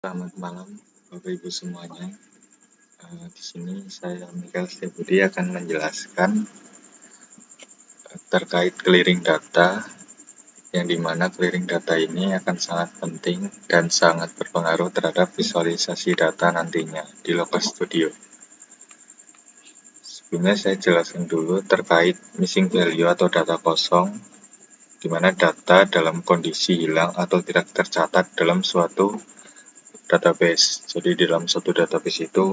Selamat malam, Bapak Ibu semuanya. Di sini saya Mikael Setiabudi akan menjelaskan terkait clearing data, yang dimana clearing data ini akan sangat penting dan sangat berpengaruh terhadap visualisasi data nantinya di Locus Studio. Sebelumnya saya jelaskan dulu terkait missing value atau data kosong, di mana data dalam kondisi hilang atau tidak tercatat dalam suatu database. Jadi di dalam suatu database itu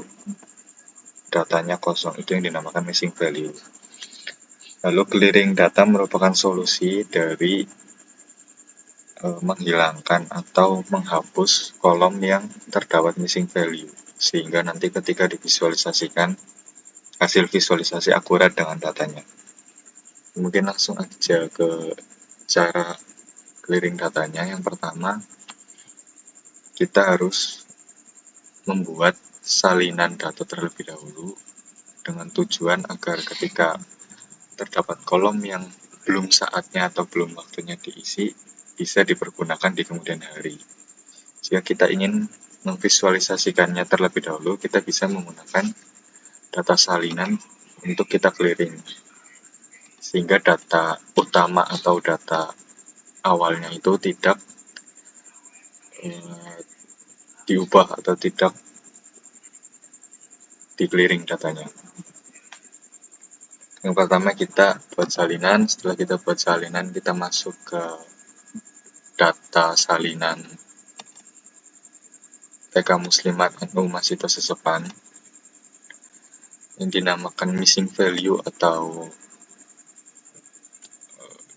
datanya kosong, itu yang dinamakan missing value. Lalu clearing data merupakan solusi dari menghilangkan atau menghapus kolom yang terdapat missing value, sehingga nanti ketika divisualisasikan, hasil visualisasi akurat dengan datanya. Mungkin langsung aja ke cara clearing datanya. Yang pertama, kita harus membuat salinan data terlebih dahulu dengan tujuan agar ketika terdapat kolom yang belum saatnya atau belum waktunya diisi, bisa dipergunakan di kemudian hari. Jika kita ingin memvisualisasikannya terlebih dahulu, kita bisa menggunakan data salinan untuk kita clearing. Sehingga data utama atau data awalnya itu tidak diubah atau tidak di clearing datanya. Yang pertama kita buat salinan, setelah kita buat salinan kita masuk ke data salinan TK Muslimat NU Masito Sesepan yang dinamakan missing value atau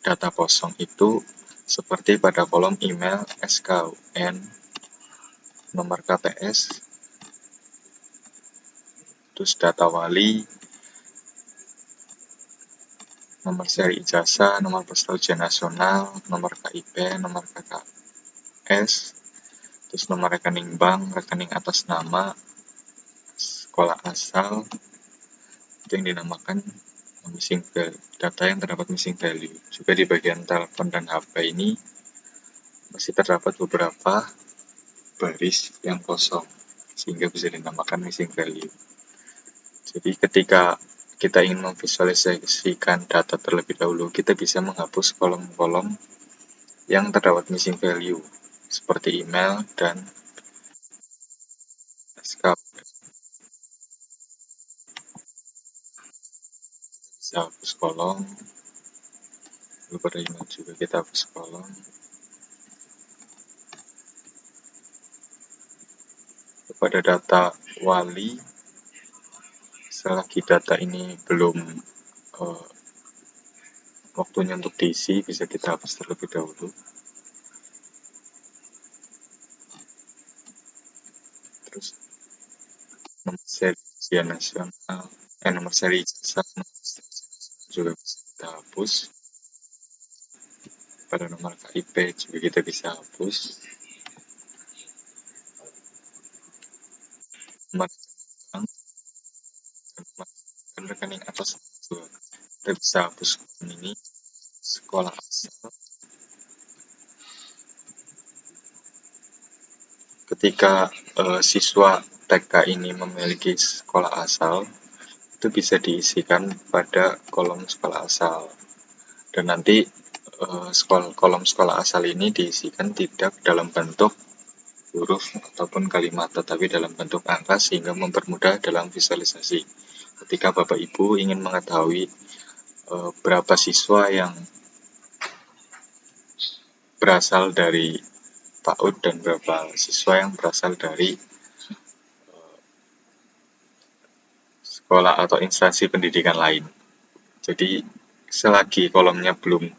data kosong itu seperti pada kolom email, SKUN, nomor KTS, terus data wali, nomor seri ijazah, nomor peserta ujian nasional, nomor KIP, nomor KKS, terus nomor rekening bank, rekening atas nama, sekolah asal, itu yang dinamakan missing value, data yang terdapat missing value. Juga di bagian telepon dan HP ini masih terdapat beberapa baris yang kosong, sehingga bisa dinamakan missing value. Jadi ketika kita ingin memvisualisasikan data terlebih dahulu, kita bisa menghapus kolom-kolom yang terdapat missing value, seperti email dan SKUN. Bisa hapus kolom, lalu pada email juga kita hapus kolom. Pada data wali, selagi data ini belum waktunya untuk diisi, bisa kita hapus terlebih dahulu. Terus nomor seri ujian nasional, nomor seri ijazah, nomor ujian nasional juga bisa kita hapus. Pada nomor KIP juga kita bisa hapus. Nomor rekening bank dan rekening atas juga kita bisa hapus kolom ini. Sekolah asal, ketika siswa TK ini memiliki sekolah asal, itu bisa diisikan pada kolom sekolah asal, dan nanti kolom sekolah asal ini diisikan tidak dalam bentuk huruf ataupun kalimat, tetapi dalam bentuk angka, sehingga mempermudah dalam visualisasi. Ketika Bapak Ibu ingin mengetahui berapa siswa yang berasal dari PAUD dan berapa siswa yang berasal dari sekolah atau instansi pendidikan lain. Jadi selagi kolomnya belum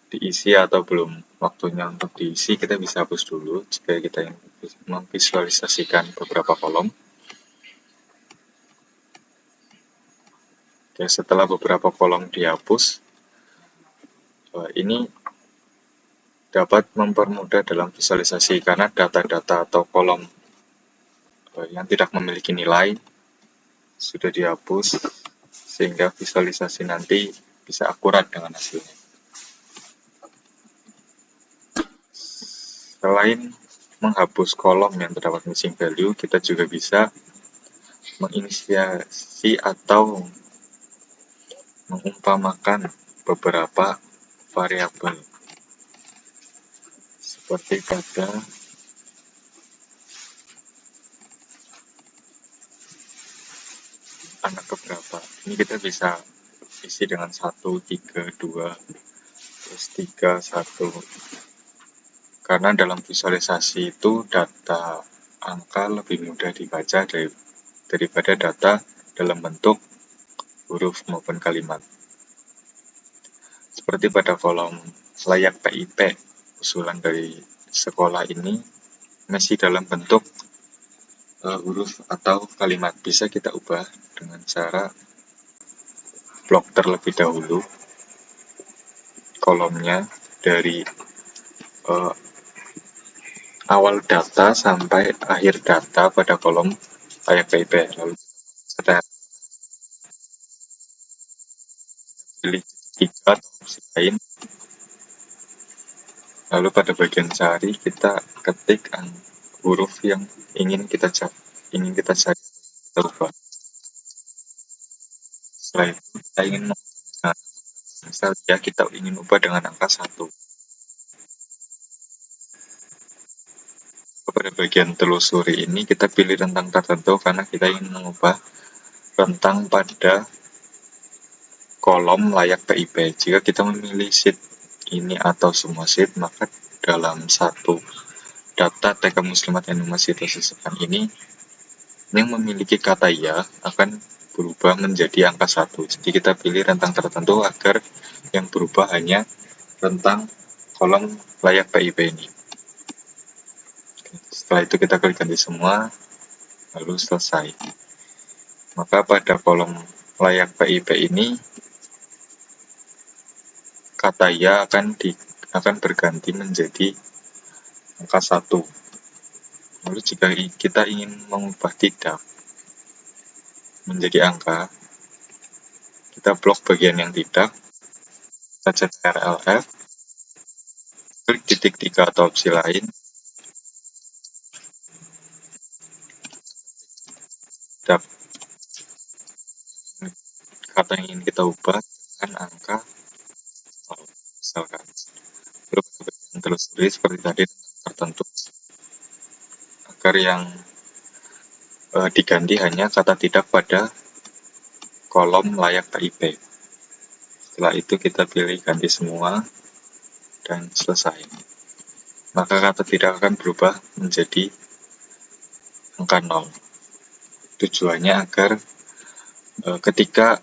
diisi atau belum waktunya untuk diisi, kita bisa hapus dulu jika kita ingin memvisualisasikan beberapa kolom. Oke, setelah beberapa kolom dihapus, ini dapat mempermudah dalam visualisasi karena data-data atau kolom yang tidak memiliki nilai sudah dihapus, sehingga visualisasi nanti bisa akurat dengan hasilnya. Selain menghapus kolom yang terdapat missing value, kita juga bisa menginisiasi atau mengumpamakan beberapa variabel seperti pada anak keberapa. Ini kita bisa isi dengan 1, 3, 2, terus 3, 1. Karena dalam visualisasi itu data angka lebih mudah dibaca daripada data dalam bentuk huruf maupun kalimat. Seperti pada kolom layak PIP, usulan dari sekolah ini masih dalam bentuk huruf atau kalimat. Bisa kita ubah dengan cara blok terlebih dahulu kolomnya dari awal data sampai akhir data pada kolom layak PIP. Lalu kita pilih titik 3 atau opsi lain. Lalu pada bagian cari kita ketik huruf yang ingin kita cari, kita ubah. Setelah itu kita ingin mengubah, misal ya kita ingin ubah dengan angka 1. Pada bagian telusuri ini kita pilih rentang tertentu karena kita ingin mengubah rentang pada kolom layak PIP. Jika kita memilih sheet ini atau semua sheet, maka dalam satu data TK Muslimat Ainun Situasi Sekan ini yang memiliki kata ya akan berubah menjadi angka 1. Jadi kita pilih rentang tertentu agar yang berubah hanya rentang kolom layak PIP ini. Setelah itu kita klik ganti semua, lalu selesai. Maka pada kolom layak PIP ini kata ya akan berganti menjadi angka 1. Lalu jika kita ingin mengubah tidak menjadi angka, kita blok bagian yang tidak, kita cek RLF, klik titik 3 atau opsi lain, kata yang ingin kita ubah dengan angka 0, misalkan. Lalu pada bagian telusuri seperti tadi tertentu, agar yang diganti hanya kata tidak pada kolom layak PIP. Setelah itu kita pilih ganti semua dan selesai. Maka kata tidak akan berubah menjadi angka 0. Tujuannya agar ketika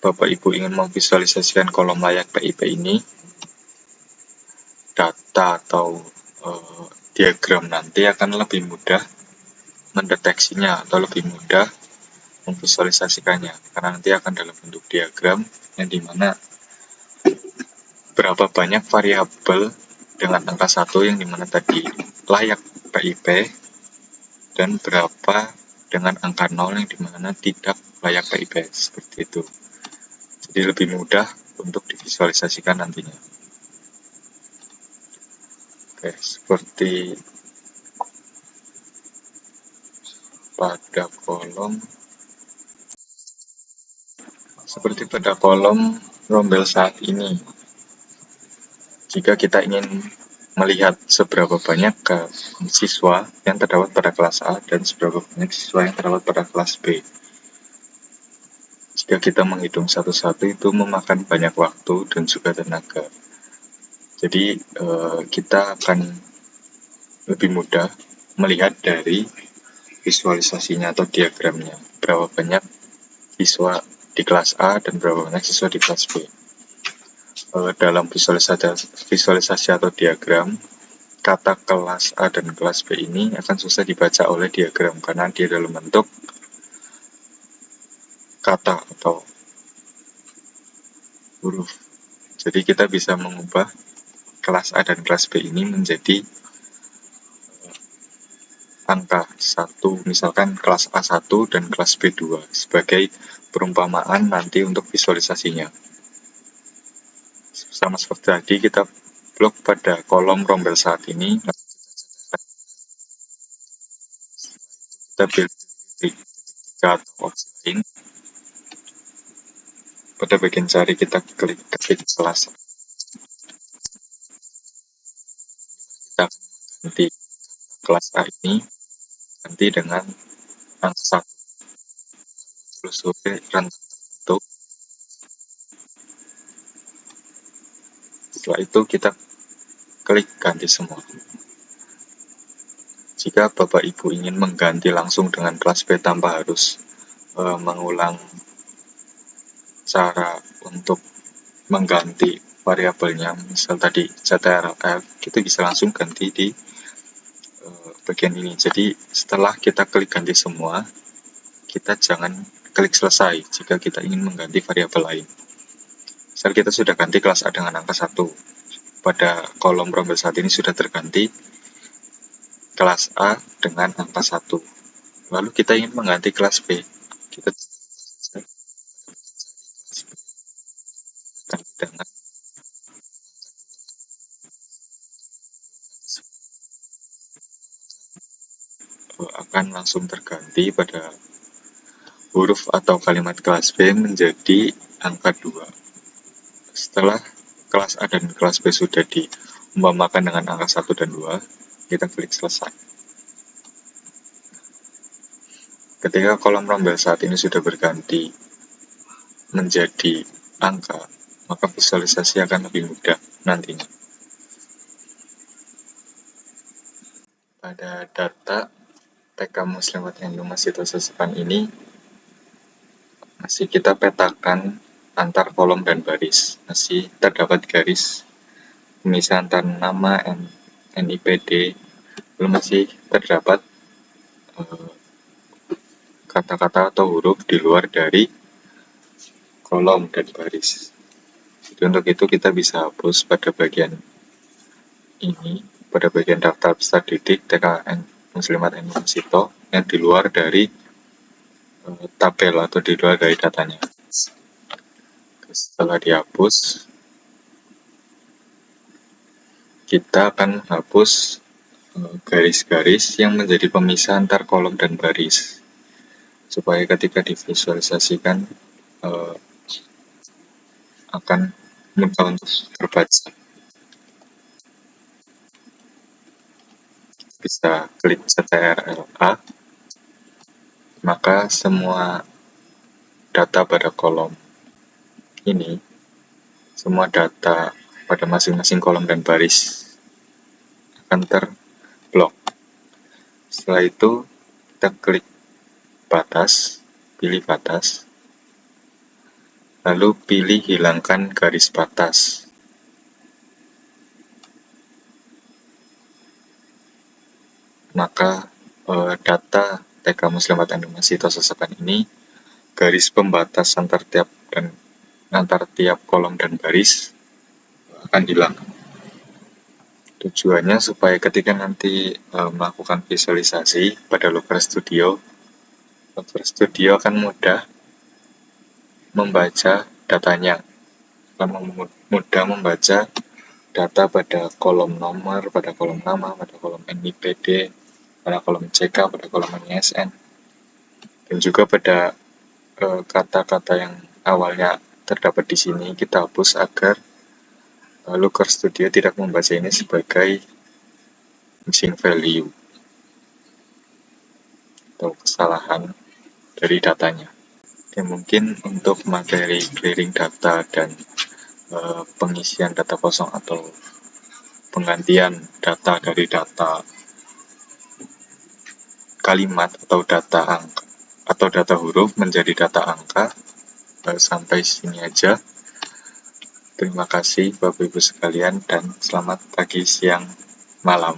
Bapak Ibu ingin memvisualisasikan kolom layak PIP ini, data atau diagram nanti akan lebih mudah mendeteksinya atau lebih mudah memvisualisasikannya, karena nanti akan dalam bentuk diagram yang dimana berapa banyak variabel dengan angka 1 yang dimana tadi layak PIP dan berapa dengan angka 0 yang dimana tidak layak PIP, seperti itu. Jadi lebih mudah untuk divisualisasikan nantinya. Oke, seperti pada kolom rombel saat ini. Jika kita ingin melihat seberapa banyak siswa yang terdapat pada kelas A dan seberapa banyak siswa yang terdapat pada kelas B. Jika kita menghitung satu-satu itu memakan banyak waktu dan juga tenaga. Jadi kita akan lebih mudah melihat dari visualisasinya atau diagramnya. Berapa banyak siswa di kelas A dan berapa banyak siswa di kelas B. Dalam visualisasi atau diagram, kata kelas A dan kelas B ini akan susah dibaca oleh diagram karena dia dalam bentuk kata atau huruf. Jadi kita bisa mengubah kelas A dan kelas B ini menjadi angka 1, misalkan kelas A1 dan kelas B2 sebagai perumpamaan nanti untuk visualisasinya. Sama seperti tadi, kita blok pada kolom rombel saat ini, kita pilih titik 3 atau opsi lain. Pada bagian cari kita klik ketik kelas. Kita akan mengganti kelas A ini ganti dengan angka 1. Telusuri rentang terbentuk. Setelah itu kita klik ganti semua. Jika Bapak Ibu ingin mengganti langsung dengan kelas B tanpa harus mengulang cara untuk mengganti variabelnya, misal tadi CTRL, kita bisa langsung ganti di bagian ini. Jadi setelah kita klik ganti semua, kita jangan klik selesai jika kita ingin mengganti variabel lain. Misal kita sudah ganti kelas A dengan angka 1, pada kolom rombel saat ini sudah terganti kelas A dengan angka 1. Lalu kita ingin mengganti kelas B, kita tinggal ubah saja pada bagian cari kelas B, ganti dengan akan langsung terganti pada huruf atau kalimat kelas B menjadi angka 2. Setelah kelas A dan kelas B sudah diumpamakan dengan angka 1 dan 2, kita klik selesai. Ketika kolom rombel saat ini sudah berganti menjadi angka, maka visualisasi akan lebih mudah nantinya. Pada data TK Muslimat NU Masjid Sesepan ini masih kita petakan antar kolom dan baris, masih terdapat garis pemisah antar nama, NIPD, belum masih terdapat kata-kata atau huruf di luar dari kolom dan baris. Jadi untuk itu kita bisa hapus pada bagian ini, pada bagian daftar peserta didik TKN Muslimat NU Masito yang di luar dari tabel atau di luar dari datanya. Setelah dihapus, kita akan menghapus garis-garis yang menjadi pemisah antar kolom dan baris, supaya ketika divisualisasikan akan mudah untuk terbaca. Bisa klik CTRL-A, maka semua data pada kolom ini, semua data pada masing-masing kolom dan baris akan terblok. Setelah itu kita klik batas, pilih batas, lalu pilih hilangkan garis batas. Maka data TK Muslimat NU Masito Sesepan ini, garis pembatas antar tiap kolom dan baris akan hilang. Tujuannya supaya ketika nanti melakukan visualisasi pada Looker Studio akan mudah membaca datanya, akan mudah membaca data pada kolom nomor, pada kolom nama, pada kolom NIPD, pada kolom CK, pada kolom NISN, dan juga pada kata-kata yang awalnya terdapat di sini kita hapus agar Looker Studio tidak membaca ini sebagai missing value atau kesalahan dari datanya. Oke, mungkin untuk materi clearing data dan pengisian data kosong atau penggantian data dari data kalimat atau data angka atau data huruf menjadi data angka, sampai sini aja. Terima kasih Bapak Ibu sekalian dan selamat pagi, siang, malam.